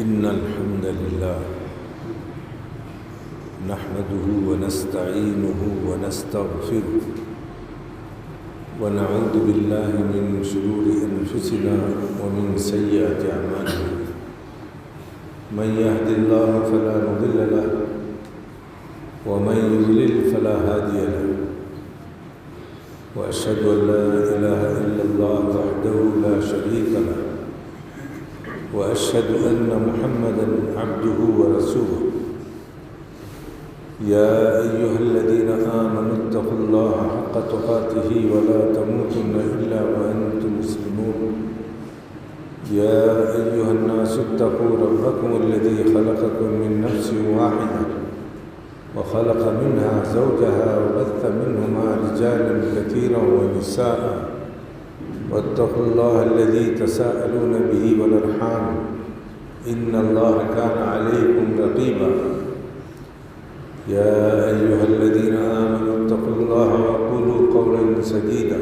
إن الحمد لله نحمده ونستعينه ونستغفره ونعوذ بالله من شرور أنفسنا ومن سيئات أعمالنا من يهد الله فلا مضل له ومن يضلل فلا هادي له وأشهد أن لا إله إلا الله وحده لا شريك له وأشهد أن محمدًا عبده ورسوله يا أيها الذين آمنوا اتقوا الله حق تقاته ولا تموتن إلا وأنتم مسلمون يا أيها الناس اتقوا ربكم الذي خلقكم من نفس واحدة وخلق منها زوجها وبث منهما رجالا كثيرا ونساء واتقوا الله الذي تساءلون به والأرحام إن الله كان عليكم رقيبا يا أيها الذين آمنوا اتقوا الله وقولوا قولا سديدا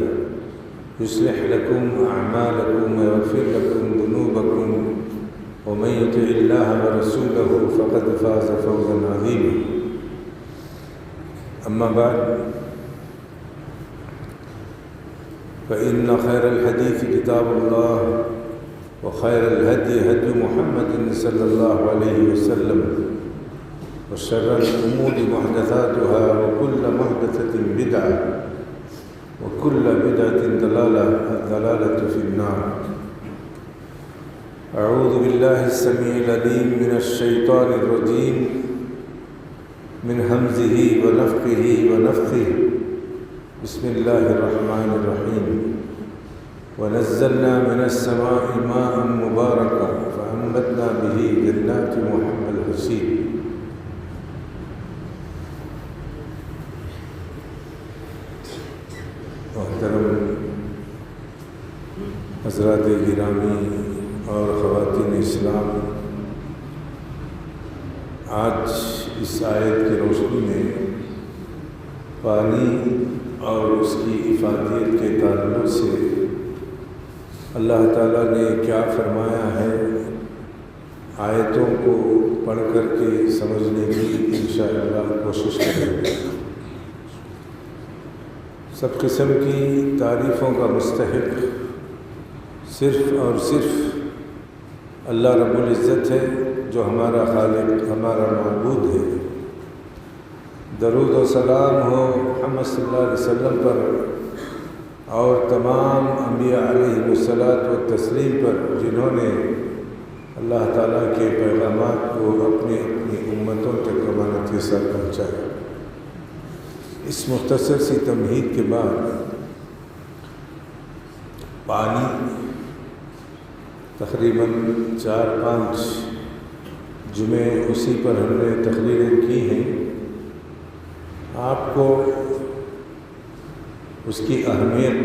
يصلح لكم أعمالكم ويغفر لكم ذنوبكم ومن يطع الله ورسوله فقد فاز فوزا عظيما أما بعد فإن خير الحديث كتاب الله وخير الهدي هدي محمد صلى الله عليه وسلم وشر الأمور محدثاتها وكل محدثة بدعة وكل بدعة ضلالة في النار. أعوذ بالله السميع العليم من الشيطان الرجيم من همزه ونفخه ونفثه بسم الله الرحمن الرحيم ونزلنا من السماء ماء مباركا فأنبتنا به جنات وحب الحصيد. محترم حضرات گرامی اور خواتین اسلام، آج اس آیت کی روشنی میں پانی اور اس کی افادیت کے تعلق سے اللہ تعالیٰ نے کیا فرمایا ہے، آیتوں کو پڑھ کر کے سمجھنے کی انشاءاللہ کوشش کریں گے۔ سب قسم کی تعریفوں کا مستحق صرف اور صرف اللہ رب العزت ہے، جو ہمارا خالق، ہمارا معبود ہے۔ درود و سلام ہو محمد صلی اللہ علیہ وسلم پر اور تمام انبیاء علیہ الصلاۃ والتسلیم پر، جنہوں نے اللہ تعالیٰ کے پیغامات کو اپنی امتوں تک امانت کے ساتھ پہنچایا۔ اس مختصر سی تمہید کے بعد پانی تقریباً 4-5 جمعے اسی پر ہم نے تقریریں کی ہیں۔ آپ کو اس کی اہمیت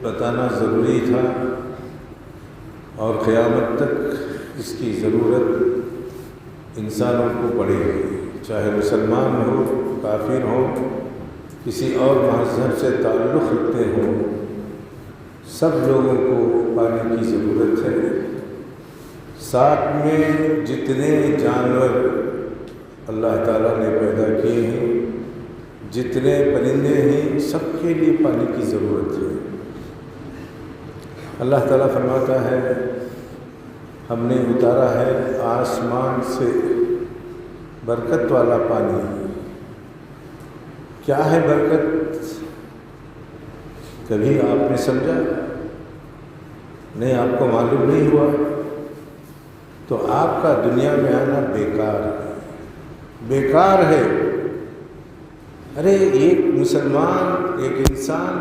بتانا ضروری تھا، اور قیامت تک اس کی ضرورت انسانوں کو پڑے گی، چاہے مسلمان ہو، کافر ہو، کسی اور مذہب سے تعلق رکھتے ہوں، سب لوگوں کو پانی کی ضرورت ہے۔ ساتھ میں جتنے جانور اللہ تعالیٰ نے پیدا کیے ہیں، جتنے پرندے ہیں، سب کے لیے پانی کی ضرورت ہے۔ اللہ تعالیٰ فرماتا ہے، ہم نے اتارا ہے آسمان سے برکت والا پانی۔ کیا ہے برکت؟ کبھی آپ نے سمجھا؟ نہیں، آپ کو معلوم نہیں ہوا تو آپ کا دنیا میں آنا بیکار ہے۔ ارے ایک مسلمان، ایک انسان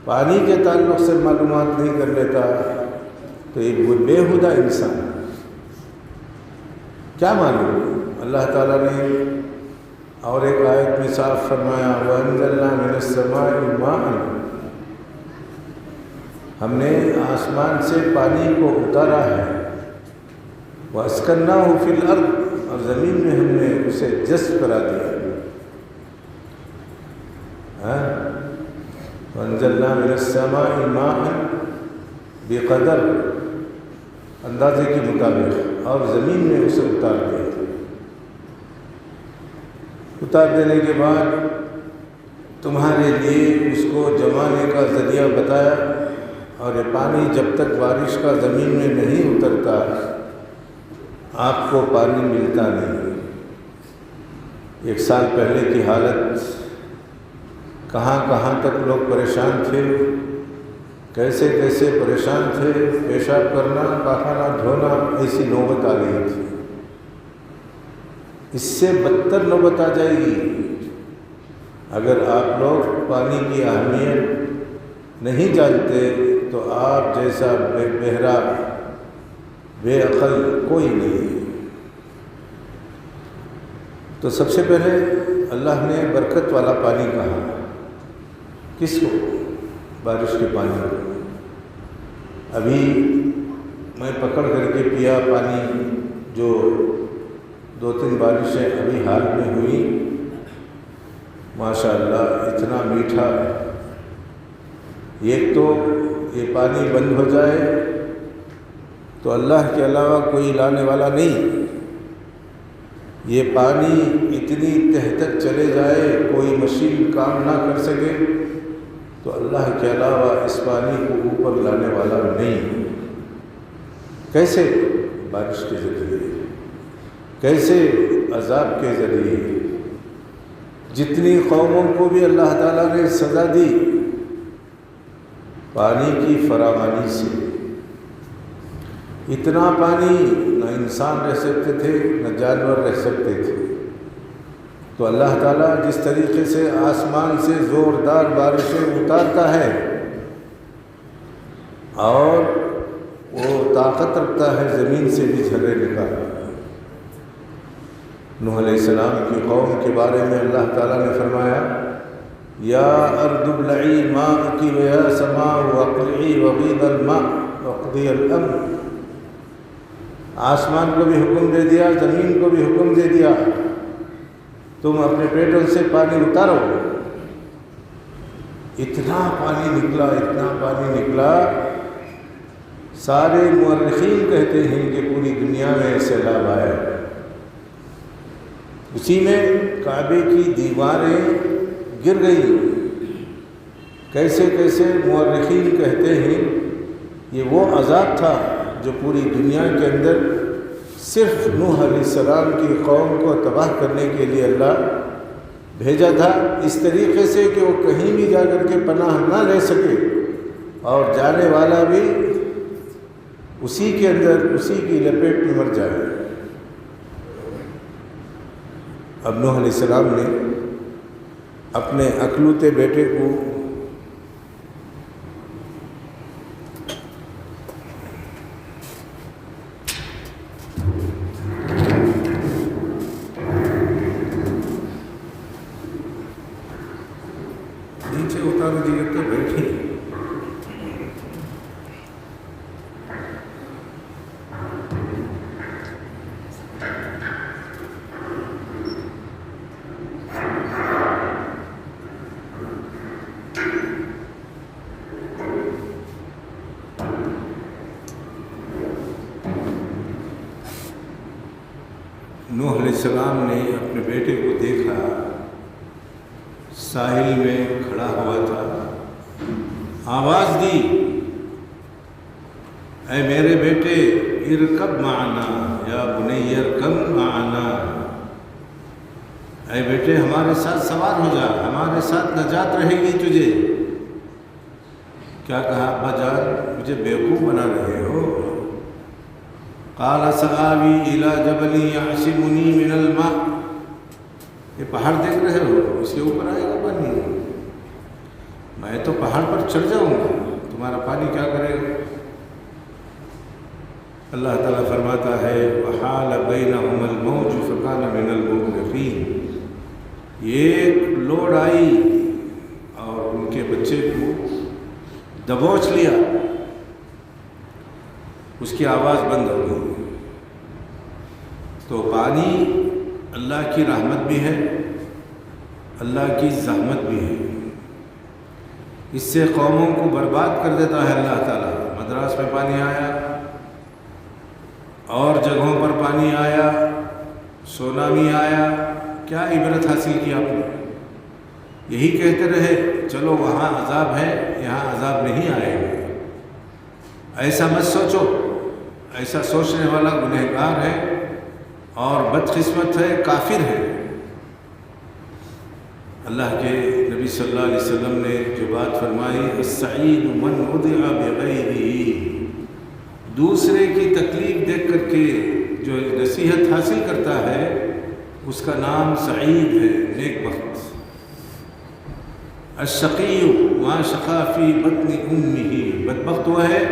پانی کے تعلق سے معلومات نہیں کر لیتا تو ایک بےہودہ انسان، کیا معلوم؟ اللہ تعالیٰ نے اور ایک آیت میں صاف فرمایا، وَأَنزَلْنَا مِنَ السَّمَاءِ مَاءً، ہم نے آسمان سے پانی کو اتارا ہے، وَأَسْكَنَّاهُ فِي الْأَرْضِ، اور زمین میں ہم نے اسے جذب کرا دیا۔ وَأَنزَلْنَا مِنَ السَّمَاءِ مَاءً بقدر، اندازے کے مطابق۔ اور زمین میں اسے اتار دیا۔ اتار دینے کے بعد تمہارے لیے اس کو جمانے کا ذریعہ بتایا، اور یہ پانی جب تک بارش کا زمین میں نہیں اترتا آپ کو پانی ملتا نہیں۔ 1 سال پہلے کی حالت، کہاں کہاں تک لوگ پریشان تھے، کیسے کیسے پریشان تھے، پیشاب کرنا، پاخانہ دھونا، ایسی نوبت آ گئی تھی۔ اس سے بدتر نوبت آ جائے گی اگر آپ لوگ پانی کی اہمیت نہیں جانتے، تو آپ جیسا بہرا بے عقل کوئی نہیں۔ تو سب سے پہلے اللہ نے برکت والا پانی کہا، کس کو؟ بارش کے پانی کو۔ ابھی میں پکڑ کر کے پیا پانی، جو 2-3 بارشیں ابھی حال میں ہوئی، ماشاءاللہ اتنا میٹھا۔ ایک تو یہ پانی بند ہو جائے تو اللہ کے علاوہ کوئی لانے والا نہیں، یہ پانی اتنی تہ تک چلے جائے کوئی مشین کام نہ کر سکے تو اللہ کے علاوہ اس پانی کو اوپر لانے والا نہیں۔ کیسے؟ بارش کے ذریعے، کیسے؟ عذاب کے ذریعے۔ جتنی قوموں کو بھی اللہ تعالیٰ نے سزا دی پانی کی فراوانی سے۔ اتنا پانی نہ انسان رہ سکتے تھے نہ جانور رہ سکتے تھے، تو اللہ تعالیٰ جس طریقے سے آسمان سے زوردار بارشیں اتارتا ہے اور وہ طاقت رکھتا ہے زمین سے بھی جھرے نکالنے۔ نوح علیہ السلام کی قوم کے بارے میں اللہ تعالیٰ نے فرمایا، یا ارض ابلعی ماءکی ویا سماء اقلعی وغیض الماء وقضی الامر۔ آسمان کو بھی حکم دے دیا، زمین کو بھی حکم دے دیا، تم اپنے پیٹوں سے پانی اتارو۔ اتنا پانی نکلا، اتنا پانی نکلا، سارے مورخین کہتے ہیں کہ پوری دنیا میں سیلاب آیا۔ اسی میں کعبے کی دیواریں گر گئی۔ کیسے کیسے مورخین کہتے ہیں یہ وہ عذاب تھا جو پوری دنیا کے اندر صرف نوح علیہ السلام کی قوم کو تباہ کرنے کے لیے اللہ بھیجا تھا، اس طریقے سے کہ وہ کہیں بھی جا کر کے پناہ نہ لے سکے اور جانے والا بھی اسی کے اندر اسی کی لپیٹ میں مر جائے۔ اب نوح علیہ السلام نے اپنے اکلوتے بیٹے کو نیچے اتار دیے تو بیٹھے۔ نوح علیہ السلام نے اپنے بیٹے کو دیکھا، ساحل میں کھڑا ہوا تھا، آواز دی، اے میرے بیٹے ارکب معنا یا بنی ارکب معنا، اے بیٹے ہمارے ساتھ سوار ہو جا، ہمارے ساتھ نجات رہے گی تجھے۔ کیا کہا؟ ابا جان مجھے بیوقوف بنا رہے ہو؟ قال سآوی الی جبل یعصمنی من الماء، یہ پہاڑ دیکھ رہے ہو، اس کے اوپر آئے گا پانی، میں تو پہاڑ پر چڑھ جاؤں گا، تمہارا پانی کیا کرے گا؟ اللہ تعالیٰ فرماتا ہے وحال بینہم الموج فکان من المغرقین، ایک لوڑ آئی اور ان کے بچے کو دبوچ لیا، اس کی آواز بند ہو گئی۔ تو پانی اللہ کی رحمت بھی ہے، اللہ کی زحمت بھی ہے، اس سے قوموں کو برباد کر دیتا ہے اللہ تعالیٰ۔ مدراس میں پانی آیا اور جگہوں پر پانی آیا، سونامی آیا، کیا عبرت حاصل کی آپ نے؟ یہی کہتے رہے چلو وہاں عذاب ہے، یہاں عذاب نہیں آئے گا؟ ایسا مت سوچو، ایسا سوچنے والا گنہگار ہے اور بدقسمت ہے، کافر ہے۔ اللہ کے نبی صلی اللہ علیہ وسلم نے جو بات فرمائی، السعید من وضع بغیرہ، دوسرے کی تکلیف دیکھ کر کے جو نصیحت حاصل کرتا ہے اس کا نام سعید ہے، نیک بخت۔ الشقی ما شقا فی بطن امہ، بدبخت وہ ہے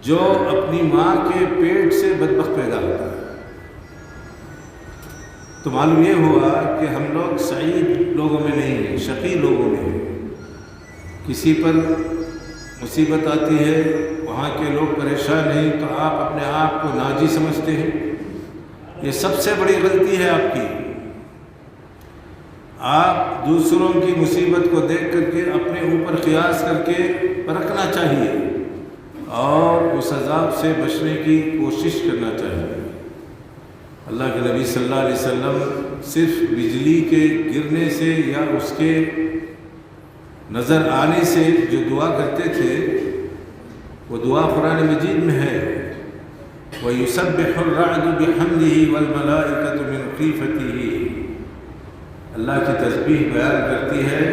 جو اپنی ماں کے پیٹ سے بدبخت پیدا ہوتا ہے۔ تو معلوم یہ ہوا کہ ہم لوگ سعید لوگوں میں نہیں ہیں، شقی لوگوں میں ہیں۔ کسی پر مصیبت آتی ہے، وہاں کے لوگ پریشان ہیں تو آپ اپنے آپ کو ناجی سمجھتے ہیں، یہ سب سے بڑی غلطی ہے آپ کی۔ آپ دوسروں کی مصیبت کو دیکھ کر کے اپنے اوپر قیاس کر کے پرکھنا چاہیے اور اس عذاب سے بچنے کی کوشش کرنا چاہیے۔ اللہ کے نبی صلی اللہ علیہ وسلم صرف بجلی کے گرنے سے یا اس کے نظر آنے سے جو دعا کرتے تھے وہ دعا قرآن مجید میں ہے، وَيُسَبِّحُ الرَّعْدُ بِحَمْدِهِ وَالْمَلَائِكَةُ مِنْ خِيفَتِهِ، اللہ کی تسبیح بیان کرتی ہے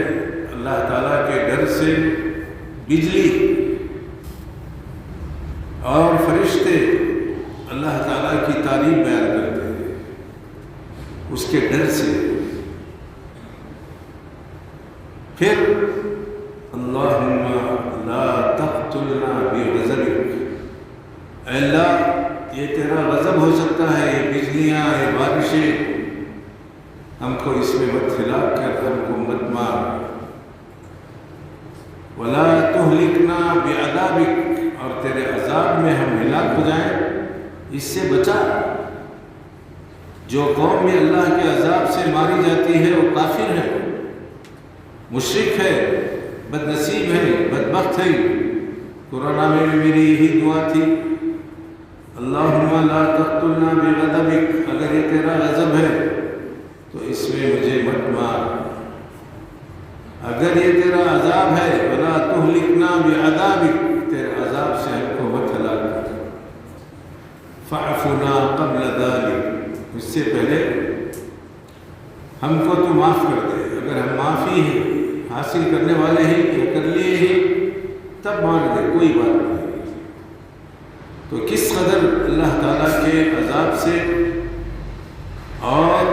اللہ تعالیٰ کے ڈر سے بجلی، اور فرشتے اللہ تعالیٰ کی تعریف بیان کرتے ہیں اس کے ڈر سے۔ پھر اللہم لا تقتلنا بغضبک، اے اللہ یہ تیرا غضب ہو سکتا ہے، یہ بجلیاں، یہ بارشیں، ہم کو اس میں مت ہلاک کر، ہم کو مت مار۔ ولا تہلکنا بعذابک، اور تیرے عذاب میں ہم ہلاک ہو جائیں اس سے بچا۔ جو قوم بھی اللہ کے عذاب سے ماری جاتی ہے وہ کافر ہے، مشرک ہے، بد نصیب ہے، بدبخت ہے۔ قرآن میں بھی میری یہی دعا تھی، اللہم لا تقتلنا بغضبک، اگر یہ تیرا غضب ہے تو اس میں مجھے مت مار، اگر یہ تیرا عذاب ہے ولا تہلکنا بعذابک، تیرے عذاب سے ہم کو مت ہلاک کر، فاعفنا قبل ذلک، اس سے پہلے ہم کو تو معاف کر دے۔ اگر ہم معافی حاصل کرنے والے ہیں یا کر لیے ہیں تب مان دے، کوئی بات نہیں۔ تو کس قدر اللہ تعالیٰ کے عذاب سے اور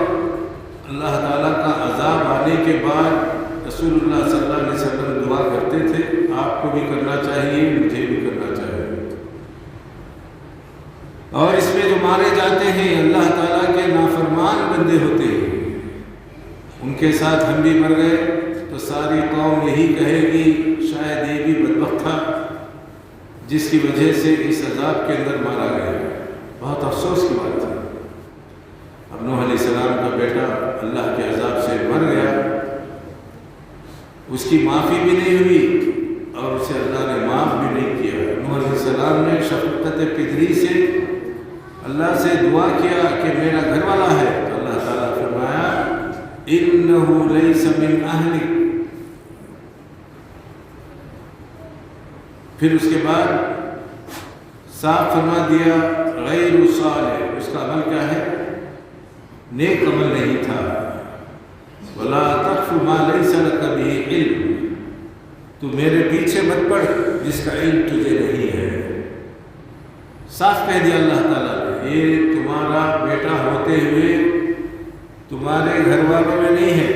اللہ تعالیٰ کا عذاب آنے کے بعد رسول اللہ صلی اللہ علیہ وسلم دعا کرتے تھے، آپ کو بھی کرنا چاہیے، مجھے بھی کرنا چاہیے۔ اور اس میں جو مارے جاتے ہیں اللہ تعالیٰ کے نافرمان بندے ہوتے ہیں، ان کے ساتھ ہم بھی مر گئے تو ساری قوم یہی کہے گی شاید یہ بھی بدبخت تھا جس کی وجہ سے اس عذاب کے اندر مارا گیا۔ بہت افسوس کی بات ہے، اب نوح علیہ السلام کا بیٹا اللہ کے عذاب سے مر گیا، اس کی معافی بھی نہیں ہوئی اور اسے اللہ نے معاف بھی نہیں کیا۔ نوح علیہ السلام نے شفقت پدری سے اللہ سے دعا کیا کہ میرا گھر والا ہے، تو اللہ تعالیٰ فرمایا اِنَّهُ لَيْسَ مِنْ أَهْلِكَ، پھر اس کے بعد صاف فرما دیا غیر صالح، اس کا عمل کیا ہے؟ نیک عمل نہیں تھا۔ وَلَا تَقْفُ مَا لَيْسَ لَكَ بِهِ عِلْمٌ، تو میرے پیچھے مت پڑ جس کا علم تجھے نہیں ہے۔ صاف کہہ دیا اللہ تعالیٰ نے، یہ تمہارا بیٹا ہوتے ہوئے تمہارے گھر والوں میں نہیں ہے۔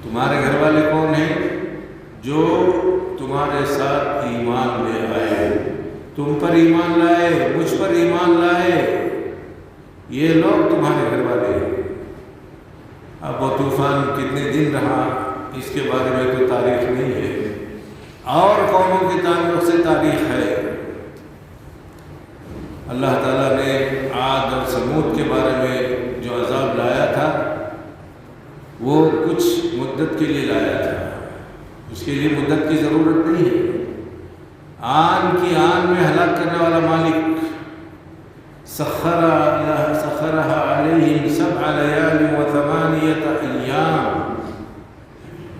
تمہارے گھر والے کون ہیں؟ جو تمہارے ساتھ ایمان لے آئے، تم پر ایمان لائے، مجھ پر ایمان لائے، یہ لوگ تمہارے گھر والے ہیں۔ اب وہ طوفان کتنے دن رہا اس کے بارے میں تو تاریخ نہیں ہے، اور قوموں کے تعلق سے تاریخ ہے۔ اللہ تعالیٰ نے عاد اور سمود کے بارے میں جو عذاب لایا تھا وہ کچھ مدت کے لیے لایا تھا، اس کے لیے مدت کی ضرورت نہیں ہے۔ آن کی آن میں ہلاک کرنے والا مالک سخرها علیہم 7 لیال و 8 ایام،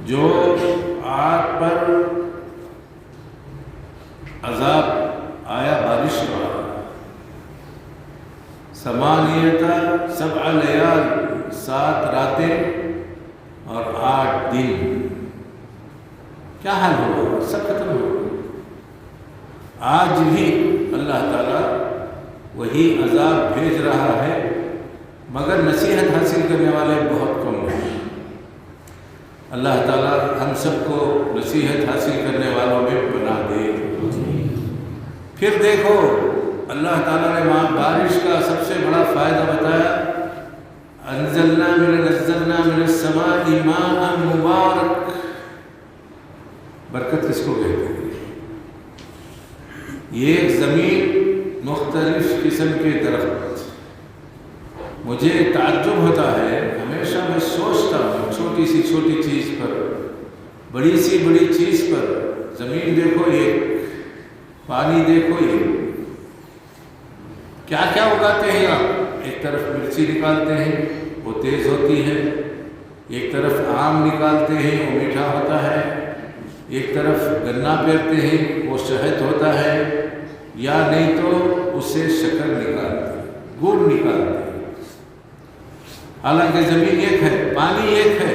جو عاد پر عذاب آیا بارش کا، 7 لیال 7 راتیں اور 8 دن، کیا حال ہوا؟ سب ختم ہو گیا۔ آج بھی اللہ تعالیٰ وہی عذاب بھیج رہا ہے، مگر نصیحت حاصل کرنے والے بہت کم ہیں۔ اللہ تعالیٰ ہم سب کو نصیحت حاصل کرنے والوں میں بنا دے۔ پھر دیکھو اللہ تعالیٰ نے وہاں بارش کا سب سے بڑا فائدہ بتایا، نزلنا من السماء ماء مبارک۔ برکت کس کو کہتے ہیں؟ یہ ایک زمین، مختلف قسم کے درخت۔ مجھے تعجب ہوتا ہے، ہمیشہ میں سوچتا ہوں چھوٹی سی چھوٹی چیز پر، بڑی سی بڑی چیز پر، زمین دیکھو ایک، پانی دیکھو ایک، کیا کیا اگاتے ہیں آپ؟ ایک طرف مرچی نکالتے ہیں، وہ تیز ہوتی ہے، ایک طرف آم نکالتے ہیں، وہ میٹھا ہوتا ہے، ایک طرف گنا پیرتے ہیں، وہ شہد ہوتا ہے، یا نہیں تو اس سے شکر نکالتے ہیں، گڑ نکالتے ہیں۔ حالانکہ زمین ایک ہے، پانی ایک ہے،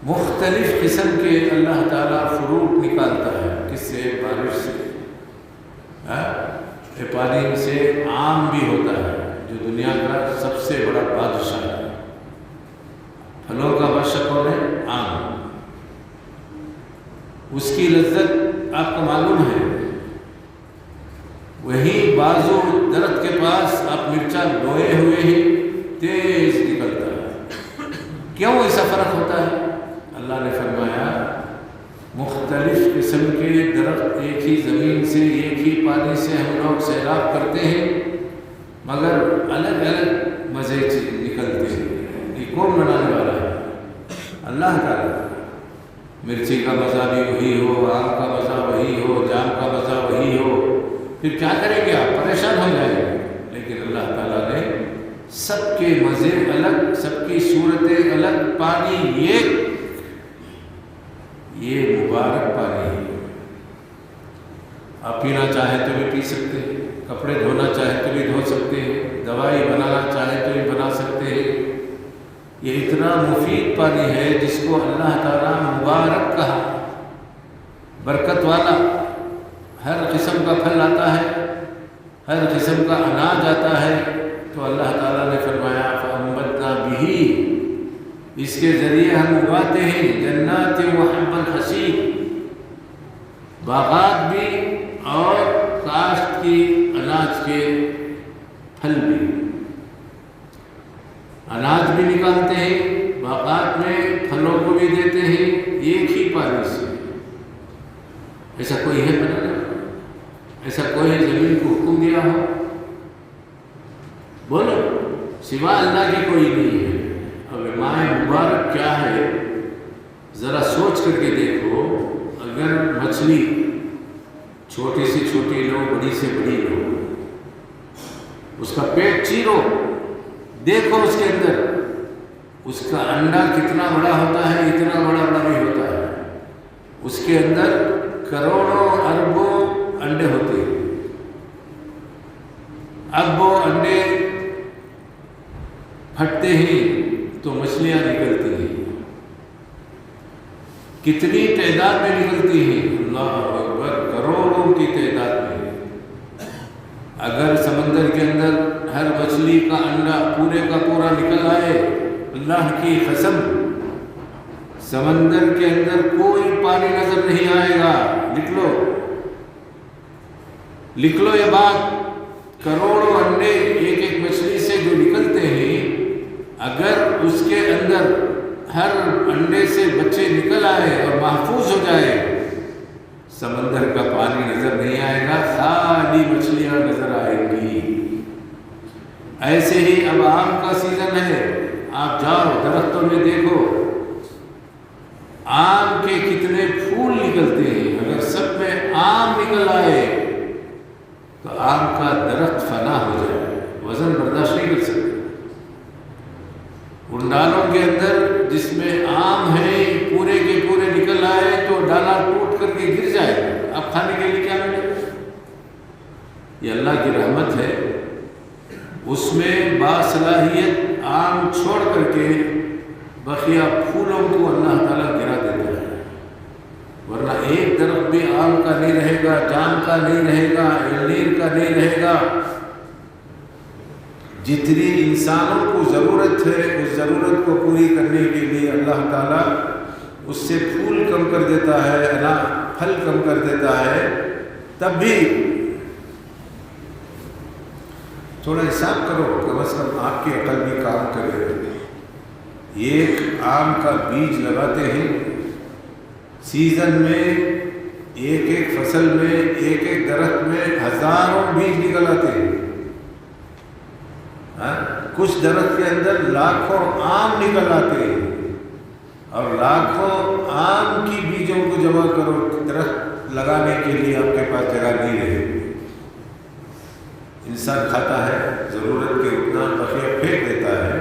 مختلف قسم کے اللہ تعالیٰ فروٹ نکالتا ہے۔ کس سے؟ بارش سے۔ پانی سے آم بھی ہوتا ہے، جو دنیا کا سب سے بڑا بادشاہ ہے، پھلوں کا بادشاہ کون ہے؟ آم۔ اس کی لذت آپ کو معلوم ہے، وہی بازو درخت کے پاس آپ مرچا بوئے ہوئے ہی تیز نکلتا ہے۔ کیوں ایسا فرق ہوتا ہے؟ اللہ نے فرمایا مختلف قسم کے درخت ایک ہی زمین سے، ایک ہی پانی سے ہم لوگ سیراب کرتے ہیں، مگر الگ الگ مزے نکلتے ہیں۔ یہ کون بنانے والا ہے؟ اللہ تعالیٰ۔ مرچی کا مزہ بھی وہی ہو، آم کا مزہ وہی ہو، جام کا مزہ وہی ہو، پھر کیا کریں گے؟ آپ پریشان ہو جائیں گے۔ لیکن اللہ تعالیٰ نے سب کے مزے الگ، سب کی صورتیں الگ، پانی ایک، یہ مبارک پانی ہے۔ آپ پینا چاہیں تو بھی پی سکتے ہیں، کپڑے دھونا چاہیں تو بھی دھو سکتے ہیں، دوائی بنانا چاہیں تو بھی بنا سکتے ہیں۔ یہ اتنا مفید پانی ہے جس کو اللہ تعالیٰ مبارک کہا، برکت والا۔ ہر قسم کا پھل آتا ہے، ہر قسم کا اناج آتا ہے، تو اللہ تعالیٰ نے فرمایا فَأَنبَتْنَا بِهِ، اس کے ذریعے ہم اگاتے ہیں جنات و حب الحصید، باغات بھی اور کاشت کی اناج کے پھل بھی۔ اناج بھی نکالتے ہیں، باغات میں پھلوں کو بھی دیتے ہیں، ایک ہی پانی سے۔ ایسا کوئی ہے بنانا؟ ایسا کوئی ہے زمین کو حکم دیا ہو؟ بولو، سوا اللہ کی کوئی نہیں ہے۔ اب مائے مبارک کیا ہے ذرا سوچ کر کے دیکھو۔ اگر مچھلی چھوٹی سے چھوٹی لو، بڑی سے بڑی لو، اس کا پیٹ چیرو، دیکھو اس کے اندر اس کا انڈا کتنا بڑا ہوتا ہے، اتنا بڑا بڑا بھی ہوتا ہے۔ اس کے اندر کروڑوں اربوں انڈے ہوتے ہیں، اب وہ انڈے پھٹتے ہیں تو مچھلیاں نکلتی ہیں، کتنی تعداد میں نکلتی ہیں؟ اللہ اکبر، کروڑوں کی تعداد میں۔ اگر سمندر کے اندر ہر مچھلی کا انڈا پورے کا پورا نکل آئے، اللہ کی قسم سمندر کے اندر کوئی پانی نظر نہیں آئے گا۔ لکھ لو یہ بات، کروڑوں انڈے ایک ایک مچھلی سے جو نکلتے ہیں، اگر اس کے اندر ہر انڈے سے بچے نکل آئے اور محفوظ ہو جائے، سمندر کا پانی نظر نہیں آئے گا، خالی مچھلیاں نظر آئیں گی۔ ایسے ہی اب آم کا سیزن ہے، آپ جاؤ درختوں میں دیکھو، آم کے کتنے پھول نکلتے ہیں۔ اگر سب میں آم نکل آئے تو آم کا درخت فنا ہو جائے، وزن برداشت نہیں کر سکتے۔ ان ڈالوں کے اندر جس میں آم ہے پورے کے پورے نکل آئے تو ڈالا ٹوٹ کر کے گر جائے گا، اب کھانے کے لیے کیا ملے گا؟ یہ اللہ کی رحمت ہے، اس میں باصلاحیت آم چھوڑ کر کے بقیہ پھولوں کو اللہ تعالیٰ گرا دیتا ہے، ورنہ ایک درخت بھی آم کا نہیں رہے گا، جام کا نہیں رہے گا، النیر کا نہیں رہے گا۔ جتنی انسانوں کو ضرورت ہے اس ضرورت کو پوری کرنے کے لیے اللہ تعالیٰ اس سے پھول کم کر دیتا ہے، پھل کم کر دیتا ہے، تب بھی تھوڑا حساب کرو، کم از کم آپ کی عقل بھی کام کرے۔ ایک آم کا بیج لگاتے ہیں، سیزن میں ایک ایک فصل میں ایک ایک درخت میں ہزاروں بیج نکل آتے ہیں، کچھ درخت کے اندر لاکھوں آم نکل آتے ہیں، اور لاکھوں آم کی بیجوں کو جمع کرو، درخت لگانے کے لیے آپ کے پاس جگہ نہیں رہے گی۔ انسان کھاتا ہے ضرورت کے اتنا، بقیہ پھینک دیتا ہے۔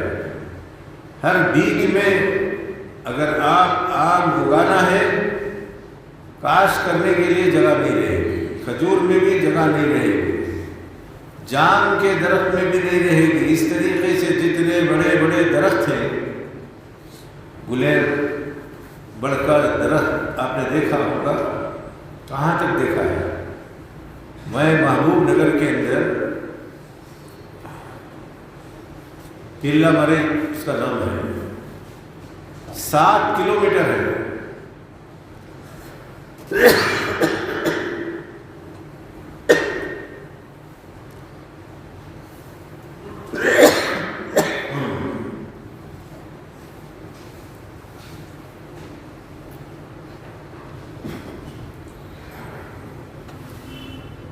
ہر بیج میں اگر آپ آم اگانا ہے، کاشت کرنے کے لیے جگہ نہیں رہے گی، کھجور میں بھی جگہ نہیں رہے گی، جام کے درخت میں بھی نہیں رہے گی۔ اس طریقے سے جتنے بڑے بڑے درخت ہیں، گلیر بڑھ کر درخت آپ نے دیکھا ہوگا، کہاں تک دیکھا ہے؟ میں محبوب نگر کے اندر قلعہ مرے اس کا نام ہے، 7 کلومیٹر ہے،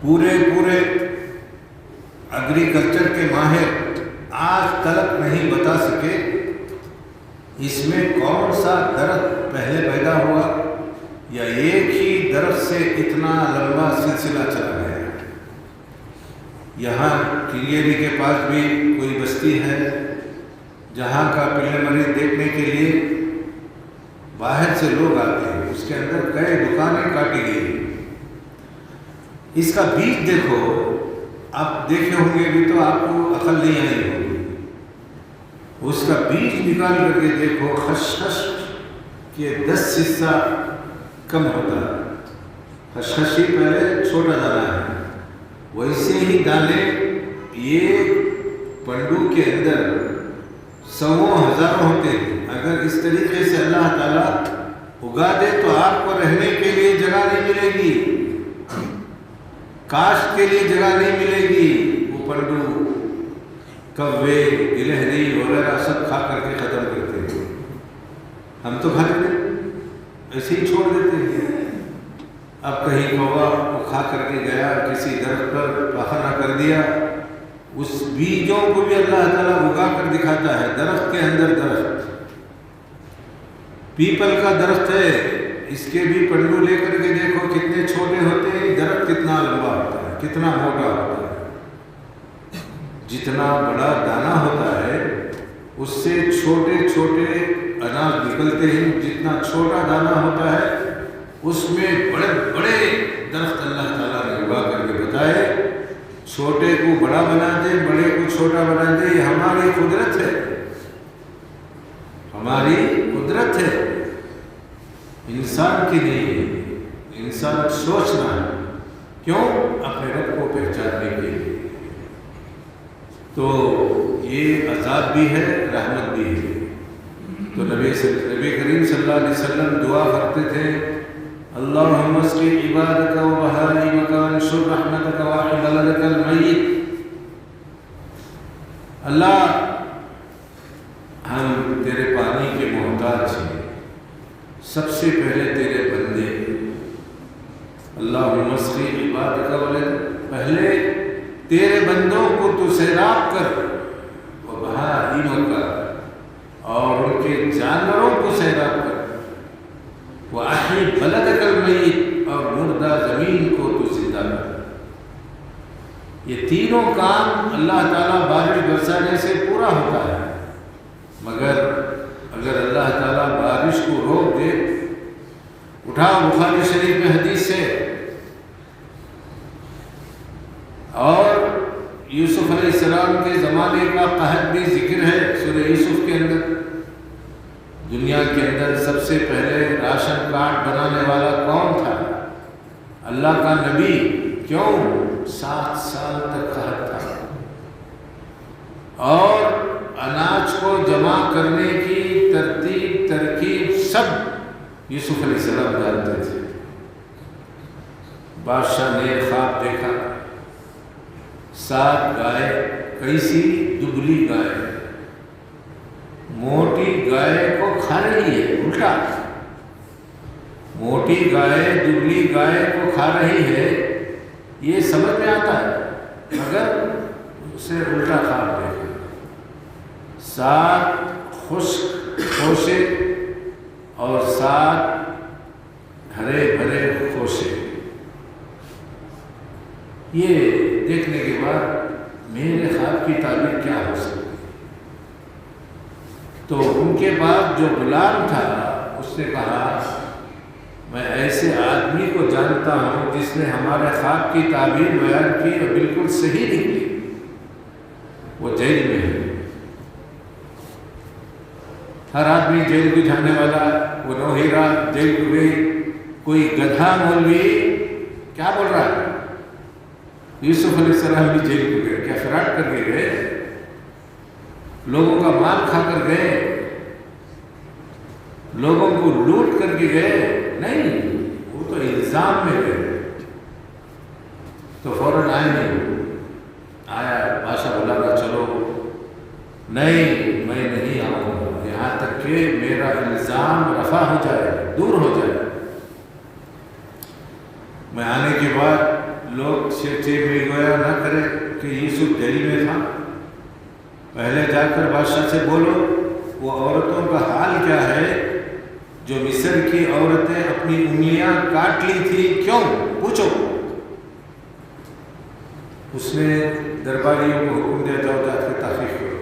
پورے ایگریکلچر کے ماہر آج تک نہیں بتا سکے اس میں کون سا درخت پہلے پیدا ہوا، یا ایک ہی درخت سے اتنا لمبا سلسلہ چلا گیا۔ یہاں کلیری کے پاس بھی کوئی بستی ہے جہاں کا پلے مری دیکھنے کے لیے باہر سے لوگ آتے ہیں، اس کے اندر کئی دکانیں کاٹی گئی۔ اس کا بیج دیکھو، آپ دیکھے ہوں گے بھی تو آپ کو عقل نہیں آئی ہوگی۔ اس کا بیج نکال کر کے دیکھو، خشخش کے 10 حصہ کم ہوتا ہے۔ خشخش ہی پہلے چھوٹا دانا ہے، ویسے ہی دانے یہ پنڈو کے اندر 100,000 ہوتے ہیں۔ اگر اس طریقے سے اللہ تعالیٰ اگا دے تو آپ کو رہنے کے لیے جگہ نہیں ملے گی، کاشت کے لیے جگہ نہیں ملے گی۔ وہ پنڈو کوے گلہری وغیرہ سب کھا کر کے ختم کرتے ہیں، ہم تو کھاتے ہیں ایسے ہی چھوڑ دیتے ہیں۔ اب کہیں کوا وہ کھا کر کے گیا، کسی درخت پر پخانہ کر دیا، اس بیجوں کو بھی اللہ تعالیٰ اگا کر دکھاتا ہے۔ درخت کے اندر درخت، پیپل کا درخت ہے، اس کے بھی پنڈو لے کر کے دیکھو کتنے چھوٹے ہوتے ہیں، درخت کتنا لمبا ہوتا ہے، کتنا موٹا ہوتا ہے۔ جتنا بڑا دانہ ہوتا ہے اس سے چھوٹے چھوٹے اناج نکلتے ہیں، جتنا چھوٹا دانہ ہوتا ہے اس میں بڑے بڑے درخت اللہ تعالیٰ نے اگا کر کے بتائے۔ چھوٹے کو بڑا بنا دے، بڑے کو چھوٹا بنا دے، یہ ہماری قدرت ہے، ہماری قدرت ہے، انسان کی نہیں ہے۔ انسان سوچنا ہے، کیوں؟ اپنے رب کو پہچاننے کے لیے۔ تو یہ عذاب بھی ہے، رحمت بھی ہے۔ تو نبی کریم صلی اللہ علیہ وسلم دعا کرتے تھے، اللہم اسقِ عبادک و بہائمک وانشر رحمتک واحی بلدک المیت۔ اللہ ہم تیرے پانی کے محتاج ہیں، سب سے پہلے تیرے بندے، اللہم اسقِ عبادک ولد، پہلے تیرے بندوں کو تو سیراب کر، و بہائمک، اور ان کے جانوروں کو سیراب کر، واحی بلدک المیت، اور مردہ زمین کو تو زندہ کر۔ تینوں کام اللہ تعالیٰ بارش برسانے سے پورا ہوتا ہے، مگر اگر اللہ تعالیٰ بارش کو روک دے، اٹھاؤ بخاری شریف میں حدیث ہے، اور یوسف علیہ السلام کے زمانے کا قحط بھی ذکر ہے سورہ یوسف کے اندر۔ دنیا کے اندر سب سے پہلے راشن کارڈ بنانے والا کون تھا؟ اللہ کا نبی۔ کیوں؟ 7 سال تک قحط تھا، اور اناج کو جمع کرنے کی ترتیب ترکیب سب یوسف علیہ السلام جانتے تھے۔ بادشاہ نے خواب دیکھا، 7 گائے، کیسی دبلی گائے موٹی گائے کو کھا رہی ہے، الٹا موٹی گائے دبلی گائے کو کھا رہی ہے، یہ سمجھ میں آتا ہے، مگر اسے الٹا خواب دیکھا۔ 7 خشک خوشے اور 7 ہرے بھرے خوشے، یہ دیکھنے کے بعد میرے خواب کی تعبیر کیا ہو سکتی؟ تو ان کے بعد جو غلام تھا اس نے کہا میں ایسے آدمی کو جانتا ہوں جس نے ہمارے خواب کی تعبیر بیان کی اور بالکل صحیح نکلی، وہ جیل میں ہے۔ ہر آدمی جیل کو جانے والا، وہ نوہیرا جیل کو گئی، کوئی گدھا مولوی کیا بول رہا ہے؟ یوسف علیہ السلام بھی جیل کو گئے، کیا فراڈ کر کے گئے؟ لوگوں کا مال کھا کر گئے؟ لوگوں کو لوٹ کر کے گئے؟ نہیں، وہ تو الزام میں گئے۔ تو فوراً آئے نہیں، آیا بادشاہ بلانا، چلو، نہیں میں نہیں آؤں گا یہاں تک کہ میرا الزام رفع ہو جائے، دور ہو جائے۔ میں آنے کے بعد لوگ چیچے میں گویا نہ کرے کہ یوسف جیل میں تھا، پہلے جا کر بادشاہ سے بولو وہ عورتوں کا حال کیا ہے جو مصر کی عورتیں اپنی انگلیاں کاٹ لی تھی، کیوں؟ پوچھو۔ اس نے درباریوں کو حکم دیا، جاؤ جا کے تحقیق کرو۔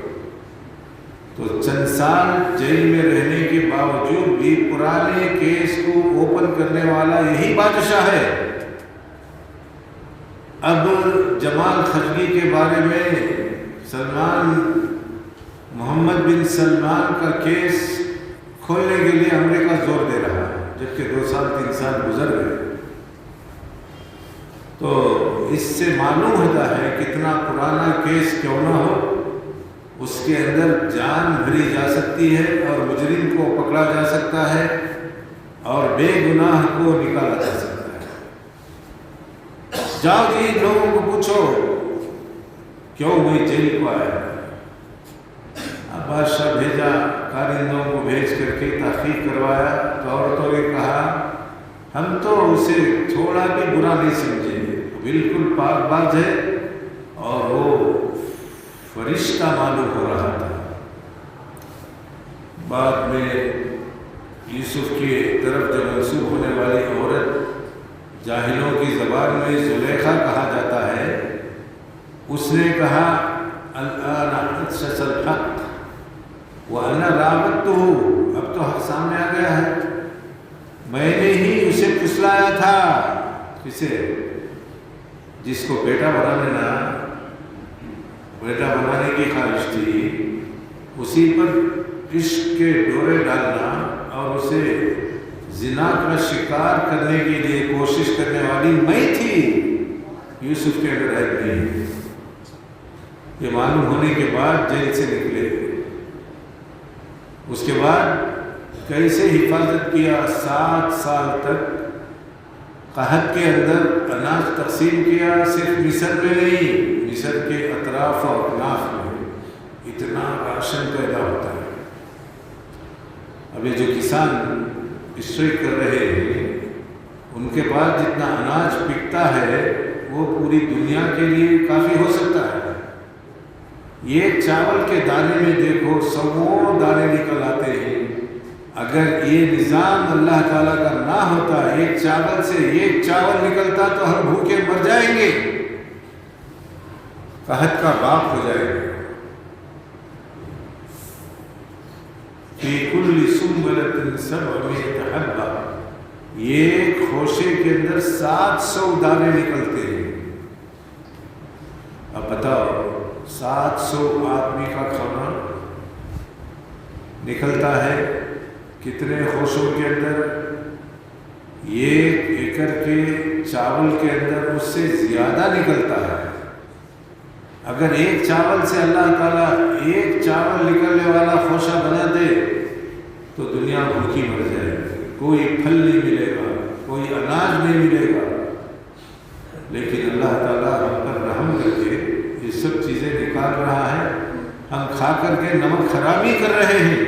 تو چند سال جیل میں رہنے کے باوجود بھی پرانے کیس کو اوپن کرنے والا یہی بادشاہ ہے۔ اب جمال خشوگی کے بارے میں محمد بن سلمان کا کیس کھولنے کے لیے امریکہ زور دے رہا ہے، جبکہ 2 سال 3 سال گزر گئے۔ تو اس سے معلوم ہوتا ہے کتنا پرانا کیس کیوں نہ ہو، اس کے اندر جان بھری جا سکتی ہے اور مجرم کو پکڑا جا سکتا ہے اور بے گناہ کو نکالا جا سکتا ہے۔ جاؤ جی لوگوں کو پوچھو کیوں وہی جیل کو آیا۔ اب بادشاہ بھیجا، کارندوں کو بھیج کر کے تحقیق کروایا، تو عورتوں نے کہا ہم تو اسے تھوڑا بھی برا نہیں سمجھے، بالکل پاک باز ہے، اور وہ فرشتہ معلوم ہو رہا تھا۔ بعد میں یوسف کی طرف جو منسوب ہونے والی عورت، جاہلوں کی زبان میں زلیخا کہا جاتا ہے، اس نے کہا الآن حدث الحق وأنا راودته، اب تو حق سامنے آ گیا ہے، میں نے ہی اسے پھسلایا تھا۔ کسے؟ جس کو بیٹا بنانے کی خواہش تھی، اسی پر عشق کے ڈورے ڈالنا اور اسے زنا کا شکار کرنے کے لیے کوشش کرنے والی میں تھی۔ یوسف کے اندر عیب نہیں۔ یہ معلوم ہونے کے بعد جیل سے نکلے، اس کے بعد کیسے حفاظت کیا، 7 سال تک قحط کے اندر اناج تقسیم کیا، صرف مصر میں نہیں، مصر کے اطراف اور اکناف میں اتنا راشن پیدا ہوتا ہے۔ ابھی جو کسان اسٹرائک کر رہے ہیں، ان کے پاس جتنا اناج بکتا ہے وہ پوری دنیا کے لیے کافی ہو سکتا ہے۔ یہ چاول کے دانے میں دیکھو 100 دانے نکل آتے ہیں۔ اگر یہ نظام اللہ تعالیٰ کا نہ ہوتا، ایک چاول سے ایک چاول نکلتا تو ہم بھوکے مر جائیں گے۔ قحط کا باغ ہو جائے گا. فی کل سنبلۃ 700 حبہ، ایک خوشے کے اندر 700 دانے نکلتے ہیں. اب بتاؤ 700 آدمی کا کھانا نکلتا ہے کتنے خوشوں کے اندر؟ 1 ایکڑ کے چاول کے اندر اس سے زیادہ نکلتا ہے. اگر ایک چاول سے اللہ تعالیٰ ایک چاول نکلنے والا خوشہ بنا دے تو دنیا بھوکی مر جائے گی. کوئی پھل نہیں ملے گا، کوئی اناج نہیں ملے گا. لیکن اللہ تعالیٰ ہم پر رحم کر کے یہ سب چیزیں نکال رہا ہے. ہم کھا کر کے نمک حرامی کر رہے ہیں.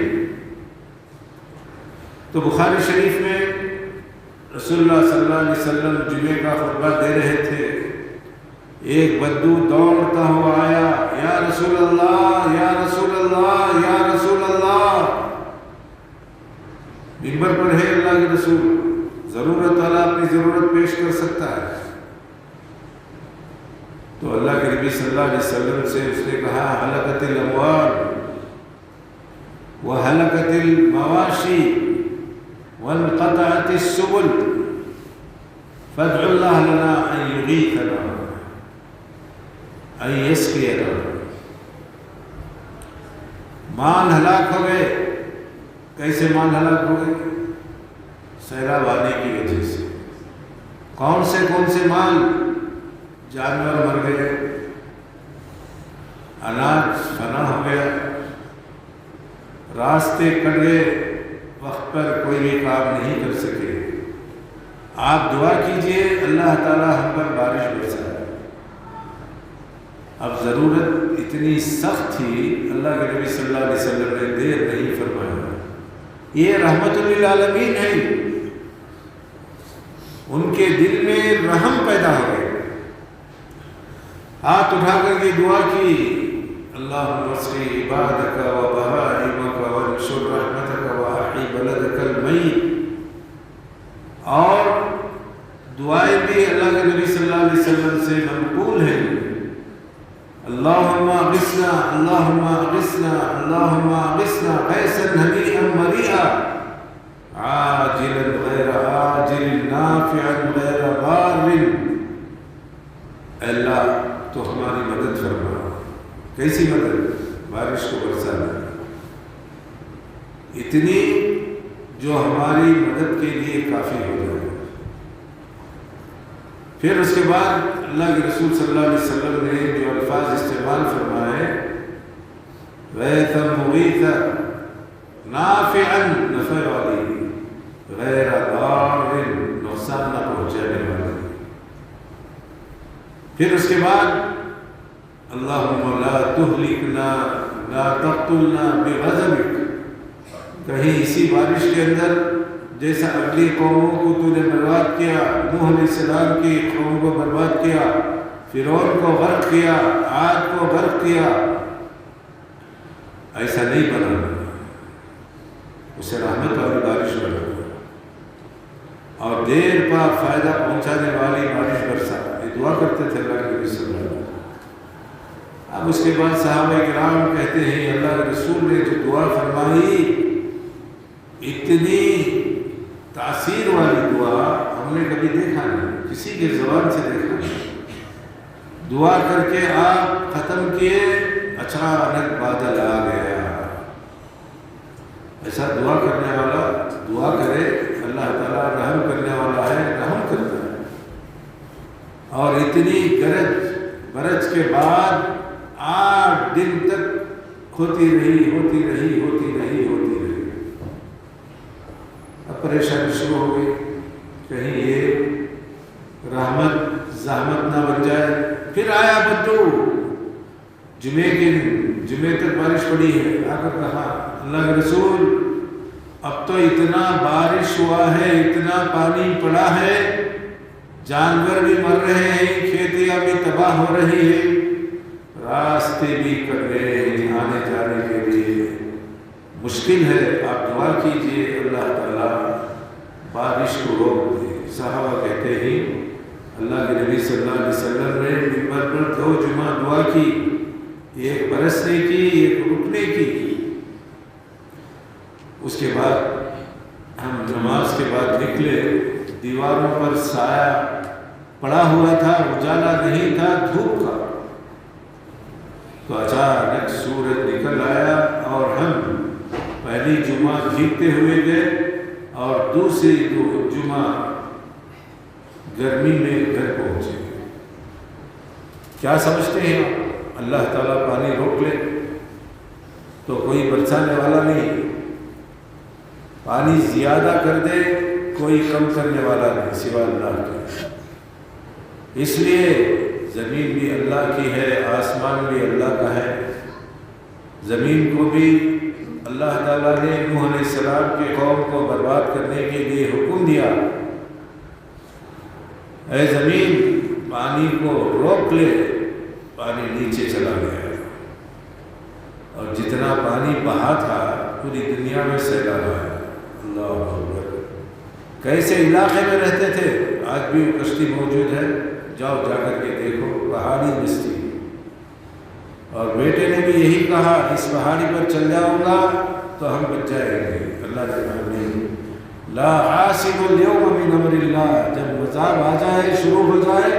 تو بخاری شریف میں رسول اللہ صلی اللہ علیہ وسلم جمعے کا خطبہ دے رہے تھے. ایک بدو دوڑتا ہوا آیا، یا رسول اللہ یا رسول اللہ یا رسول اللہ. منبر پر ہے اللہ کے رسول، ضرورت والا اپنی ضرورت پیش کر سکتا ہے. تو اللہ کے نبی صلی اللہ علیہ وسلم سے اس نے کہا ہلکت الاموال وہلکت المواشی وانقطعت السبل فادعوا اللہ لنا ان یغیثنا ان یسقینا. مال ہلاک ہو گئے. کیسے مال ہلاک ہو گئے؟ سیلاب آنے کی وجہ سے. کون سے مال؟ جانور مر گئے، اناج فنا ہو گیا، راستے کٹ گئے، وقت پر کوئی بھی کام نہیں کر سکے. آپ دعا کیجئے اللہ تعالیٰ ہم پر بارش برسائے. اب ضرورت اتنی سخت تھی، اللہ کے نبی صلی اللہ علیہ وسلم نے دیر نہیں فرمایا. یہ رحمت للعالمین ہے. ان کے دل میں رحم پیدا ہو گئے. ہاتھ اٹھا کر کے دعا کی، اللہم اسقی عبادک و بہائمک وانشر رحمتک واحی بلدک المیت. اور دعائیں بھی اللہ کے نبی صلی اللہ علیہ وسلم سے منقول ہیں. اللہم اغثنا اللہم اغثنا اللہم اغثنا غیثا ہنیئا مریئا عاجلا غیر آجل نافعا غیر ضار. اللہ تو ہماری مدد فرما. کیسی مدد؟ بارش کو برسانا اتنی جو ہماری مدد کے لیے کافی ہو جائے. پھر اس کے بعد اللہ کے رسول صلی اللہ علیہ وسلم نے جو الفاظ استعمال فرمائے، غیثا مغیثا نافعا نفع والی غیر ضار نقصان نہ پہنچانے والی. پھر اس کے بعد اللہم لا تہلکنا لا تقتلنا بغضبک. کہیں اسی بارش کے اندر جیسا اگلی قوموں کو تو نے برباد کیا، نوح علیہ السلام کی قوم کو برباد کیا، فرعون کو غرق کیا، عاد کو غرق کیا، ایسا نہیں بنانا. اسے رحمت والی بارش بنانا اور دیر پا فائدہ پہنچانے والی بارش برسا. یہ دعا کرتے تھے اللہ کے نبی صلی اللہ علیہ وسلم. اب اس کے بعد صحابہ کرام کہتے ہیں اللہ کے رسول نے جو دعا فرمائی، اتنی تاثیر والی دعا ہم نے کبھی دیکھا نہیں، کسی کے زبان سے دیکھا نہیں. دعا کر کے آپ ختم کیے، اچانک بادل آ گیا. ایسا دعا کرنے والا دعا کرے، اللہ تعالیٰ رحم کرنے والا ہے، رحم کرتا ہے. اور اتنی گرج برج کے بعد 8 دن تک ہوتی رہی. اب پریشانی شروع ہو گئی، کہیں یہ رحمت زحمت نہ بن جائے. پھر آیا بدو، جمعے تک بارش پڑی ہے. آ کر کہا اللہ کے رسول اب تو اتنا بارش ہوا ہے، اتنا پانی پڑا ہے، جانور بھی مر رہے ہیں، کھیتیاں بھی تباہ ہو رہی ہیں، راستے بھی کٹ رہے ہیں، آنے جانے کے لیے مشکل ہے. آپ دعا کیجئے اللہ تعالیٰ بارش کو روک دے. صحابہ کہتے ہیں اللہ کے نبی صلی اللہ علیہ وسلم نے منبر پر 2 جمعہ دعا کی، ایک برسنے کی، ایک رکنے کی۔ اس کے بعد ہم نماز کے بعد نکلے، دیواروں پر سایہ پڑا ہوا تھا، اجالا نہیں تھا، دھوپ کا۔ تو اچانک سورج نکل آیا اور ہم پہلی جمعہ بھیگتے ہوئے گئے اور دوسری جمعہ گرمی میں گھر پہنچے۔ کیا سمجھتے ہیں اللہ تعالیٰ پانی روک لے تو کوئی برسانے والا نہیں، پانی زیادہ کر دے کوئی کم کرنے والا نہیں سوائے اللہ کے۔ اس لیے زمین بھی اللہ کی ہے، آسمان بھی اللہ کا ہے۔ زمین کو بھی اللہ تعالیٰ نے نوح علیہ السلام کے قوم کو برباد کرنے کے لیے حکم دیا، اے زمین پانی کو روک لے، پانی نیچے چلا گیا اور جتنا پانی بہا تھا پوری دنیا میں سیلاب آیا۔ اللہ اکبر۔ کیسے علاقے میں رہتے تھے، آج بھی وہ کشتی موجود ہے، جاؤ جا کر کے دیکھو، پہاڑی بستی۔ اور بیٹے نے بھی یہی کہا، اس پہاڑی پر چل جاؤں گا تو ہم بچ جائیں گے۔ اللہ نے کہا نہیں، لا عاصم اليوم من امر اللہ، جب عذاب آ جائے، شروع ہو جائے،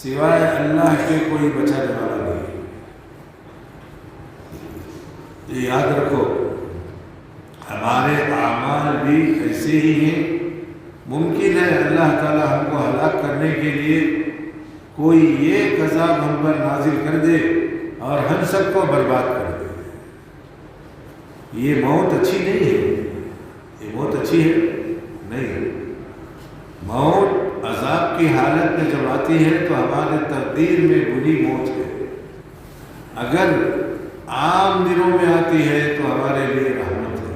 سوائے اللہ کے کوئی بچانے والا نہیں۔ یہ یاد رکھو، ہمارے اعمال بھی ایسے ہی ہیں۔ ممکن ہے اللہ تعالیٰ ہم کو ہلاک کرنے کے لیے کوئی ایک عذاب ہم پر نازل کر دے اور ہم سب کو برباد کر دے۔ یہ موت اچھی نہیں ہے، یہ موت اچھی ہے نہیں۔ موت عذاب کی حالت میں جب آتی ہے تو ہمارے تقدیر میں بری موت ہے، اگر عام دنوں میں آتی ہے تو ہمارے لیے رحمت ہے۔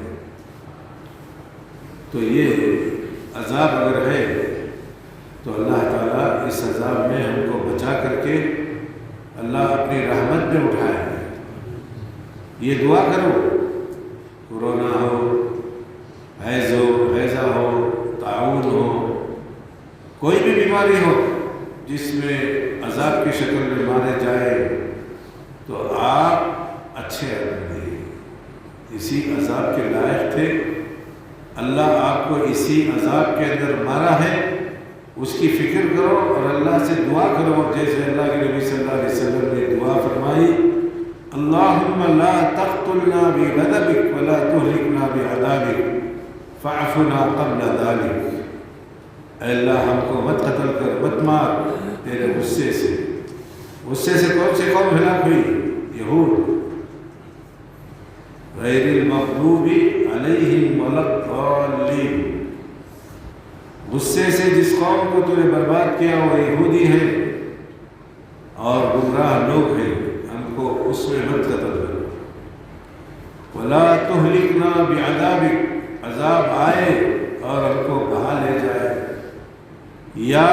تو یہ عذاب اگر ہے تو اللہ تعالیٰ اس عذاب میں ہم کو بچا کر کے اللہ اپنی رحمت میں اٹھائے۔ یہ دعا کرو، کورونا ہو، ہیضہ ہو، طاعون ہو، کوئی بھی بیماری ہو جس میں عذاب کی شکل میں مارے جائے، تو آپ اچھے آدمی، اسی عذاب کے لائق تھے، اللہ آپ کو اسی عذاب کے اندر مارا ہے، اس کی فکر کرو اور اللہ سے دعا کرو، جیسے اللہ کے نبی صلی اللہ علیہ وسلم نے دعا فرمائی، اللہم لا تقتلنا بغضبک ولا تہلکنا بعذابک فاعفنا قبل ذلک۔ اے اللہ ہم کو مت قتل کر، مت مار تیرے غصے سے۔ غصے سے کون سی قوم ہلاک ہوئی؟ یہود، غیر المغضوب علیہم ولا الضالین۔ غصے سے جس قوم کو تو نے برباد کیا وہ یہودی ہیں اور گمراہ لوگ ہیں، ہم کو اس میں مت قتل کرو۔ ولا تہلکنا بعذابک، عذاب آئے اور ہم کو بہا لے جائے، یا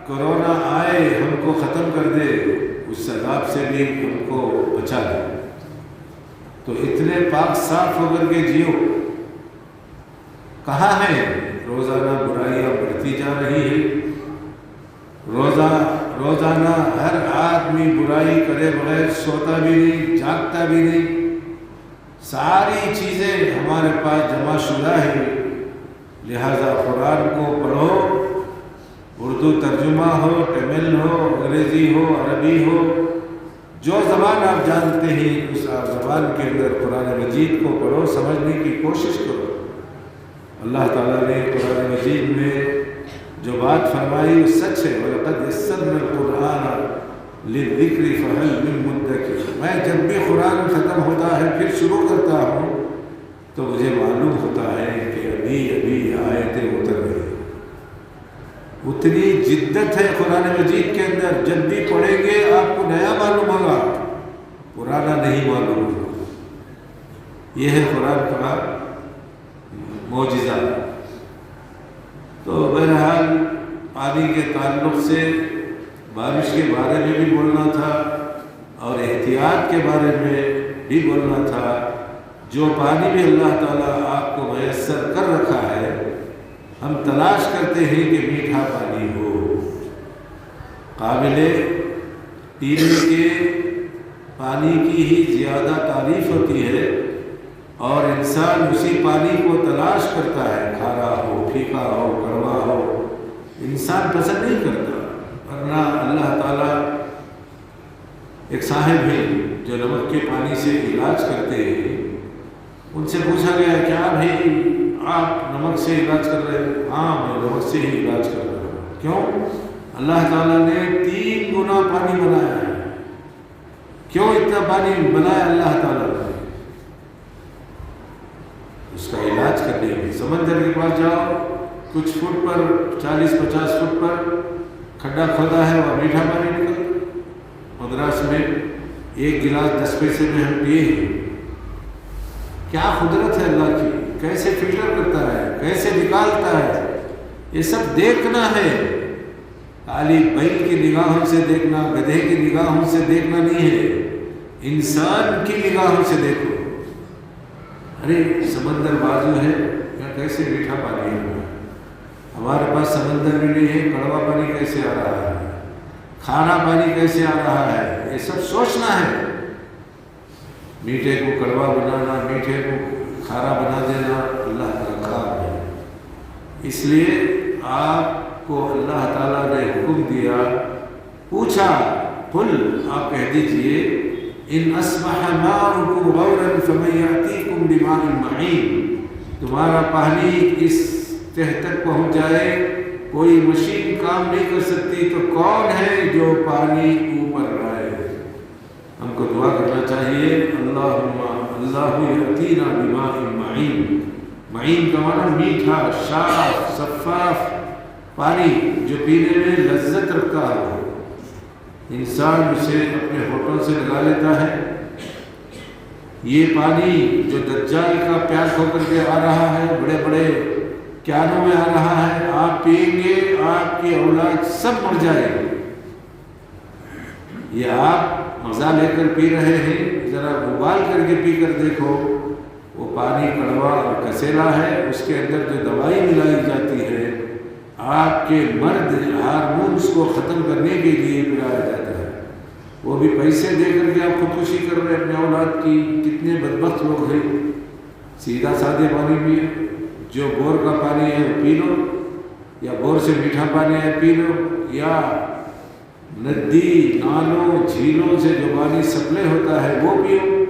کرونا آئے ہم کو ختم کر دے، اس عذاب سے بھی ہم کو بچا لے۔ تو اتنے پاک صاف ہو کر کے جیو۔ کہاں ہے؟ روزانہ برائیاں بڑھتی جا رہی ہیں، روزانہ ہر آدمی برائی کرے بغیر سوتا بھی نہیں، جاگتا بھی نہیں، ساری چیزیں ہمارے پاس جمع شدہ ہیں۔ لہذا قرآن کو پڑھو، اردو ترجمہ ہو، تمل ہو، انگریزی ہو، عربی ہو، جو زبان آپ جانتے ہیں اس زبان کے اندر قرآن مجید کو پڑھو، سمجھنے کی کوشش کرو۔ اللہ تعالیٰ نے قرآن مجید میں جو بات فرمائی وہ سچ ہے، وَلَقَدْ يَسَّرْنَا الْقُرْآنَ لِلذِّكْرِ فَهَلْ مِن مُدَّكِرٍ۔ میں جب بھی قرآن ختم ہوتا ہے پھر شروع کرتا ہوں تو مجھے معلوم ہوتا ہے کہ ابھی آیتیں اتر رہی ہیں۔ اتنی جدت ہے قرآن مجید کے اندر، جب بھی پڑھیں گے آپ کو نیا معلوم ہوگا، پرانا نہیں معلوم ہوگا۔ یہ ہے قرآن کا معجزہ۔ تو بہرحال پانی کے تعلق سے بارش کے بارے میں بھی بولنا تھا اور احتیاط کے بارے میں بھی بولنا تھا۔ جو پانی بھی اللہ تعالیٰ آپ کو میسر کر رکھا ہے، ہم تلاش کرتے ہیں کہ میٹھا پانی ہو، قابل پینے کے پانی کی ہی زیادہ تعریف ہوتی ہے، اور انسان اسی پانی کو تلاش کرتا ہے، کھارا ہو، پھیکا ہو، کڑوا ہو، انسان پسند نہیں کرتا۔ ورنہ اللہ تعالیٰ ایک صاحب ہیں جو نمک کے پانی سے علاج کرتے ہیں، ان سے پوچھا گیا کیا بھائی آپ نمک سے علاج کر رہے ہیں؟ ہاں میں نمک سے ہی علاج کر رہا ہوں۔ کیوں؟ اللہ تعالیٰ نے 3 گنا پانی بنایا ہے۔ کیوں اتنا پانی بنایا اللہ تعالیٰ نے؟ اس کا علاج کرنے کے۔ سمندر کے پاس جاؤ، کچھ فٹ پر 40-50 فٹ پر کھڈا کھودا ہے، اور میٹھا پانی نکلتا۔ مدراس میں 1 گلاس 10 پیسے میں ہم پیے ہیں۔ کیا قدرت ہے اللہ کی، کیسے فلٹر کرتا ہے، کیسے نکالتا ہے، یہ سب دیکھنا ہے۔ خالی بیل کی نگاہوں سے دیکھنا، گدھے کی نگاہوں سے دیکھنا نہیں ہے، انسان کی نگاہوں سے دیکھو۔ ارے سمندر بازو ہے، یا کیسے میٹھا پانی ہے؟ ہمارے پاس سمندر بھی نہیں ہے، کڑوا پانی کیسے آ رہا ہے، کھارا پانی کیسے آ رہا ہے، یہ سب سوچنا ہے۔ میٹھے کو کڑوا بنانا، میٹھے کو کھارا بنا دینا اللہ کا کام ہے۔ اس لیے آپ کو اللہ تعالیٰ نے حکم دیا، پوچھا، قل آپ کہہ دیجئے ان اصبح ماؤکم غورا فمن یأتیکم بماء معین، تمہارا پانی اس تہ تک پہنچ جائے، کوئی مشین کام نہیں کر سکتی، تو کون ہے جو پانی اوپر لائے؟ ہم کو دعا کرنا چاہیے، اللہ یأتینا بماء معین۔ معین کا معنی میٹھا، صاف، شفاف پانی جو پینے میں لذت رکھتا ہو، انسان اسے اپنے ہونٹوں سے لگا لیتا ہے۔ یہ پانی جو دجال کا پیاس ہو کر کے آ رہا ہے، بڑے بڑے کیانوں میں آ رہا ہے، آپ پئیں گے آپ کی اولاد سب مر جائے گی۔ یہ آپ مزہ لے کر پی رہے ہیں، ذرا ابال کر کے پی کر دیکھو، وہ پانی کڑوا اور کسیلا ہے، اس کے اندر جو دوائی ملائی جاتی ہے، آپ کے مرد ہارمونز کو ختم کرنے کے لیے پلایا جاتا ہے، وہ بھی پیسے دے کر کے آپ خودکشی کر رہے ہیں اپنے اولاد کی۔ کتنے بدبخت لوگ ہیں، سیدھا سادے پانی پیے، جو بور کا پانی ہے وہ پی لو، یا بور سے میٹھا پانی ہے پی لو، یا ندی نالوں جھیلوں سے جو پانی سپلائی ہوتا ہے وہ پیو۔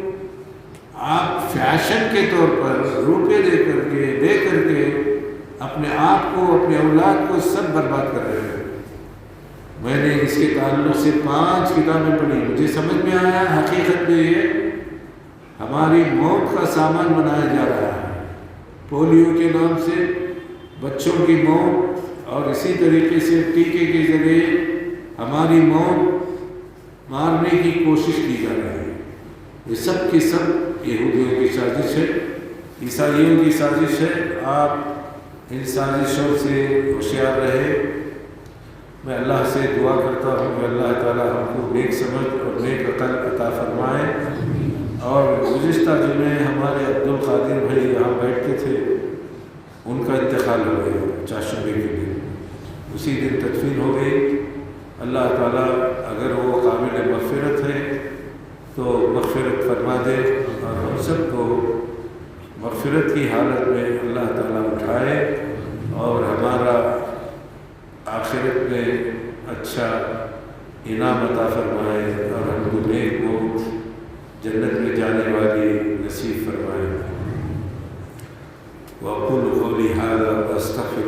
آپ فیشن کے طور پر روپے دے کر کے اپنے آپ کو، اپنے اولاد کو سب برباد کر رہے ہیں۔ میں نے اس کے تعلق سے 5 کتابیں پڑھی، مجھے سمجھ میں آیا حقیقت میں یہ ہماری موت کا سامان بنایا جا رہا ہے۔ پولیو کے نام سے بچوں کی موت، اور اسی طریقے سے ٹیکے کے ذریعے ہماری موت مارنے کی کوشش کی جا رہی ہے۔ یہ سب کی سب یہودیوں کی سازش ہے، عیسائیوں کی سازش ہے۔ آپ ان سازشوں سے ہوشیار رہے۔ میں اللہ سے دعا کرتا ہوں کہ اللہ تعالیٰ ہم کو نیک سمجھ اور نیک عقل عطا فرمائے۔ اور گزشتہ جمعے ہمارے عبدالقادر بھائی یہاں بیٹھتے تھے، ان کا انتقال ہو گیا چاشمے کے دن، اسی دن تدفین ہو گئی۔ اللہ تعالیٰ اگر وہ قابل مغفرت ہے تو مغفرت فرما دے، اور ہم سب کو مغفرت کی حالت میں اللہ تعالیٰ اٹھائے، اور ہمارا آخرت میں اچھا انعام عطا فرمائے، اور ہم کو نیک موت جنت میں جانے والی نصیب فرمائے۔ وأقول قولي هذا وأستغفر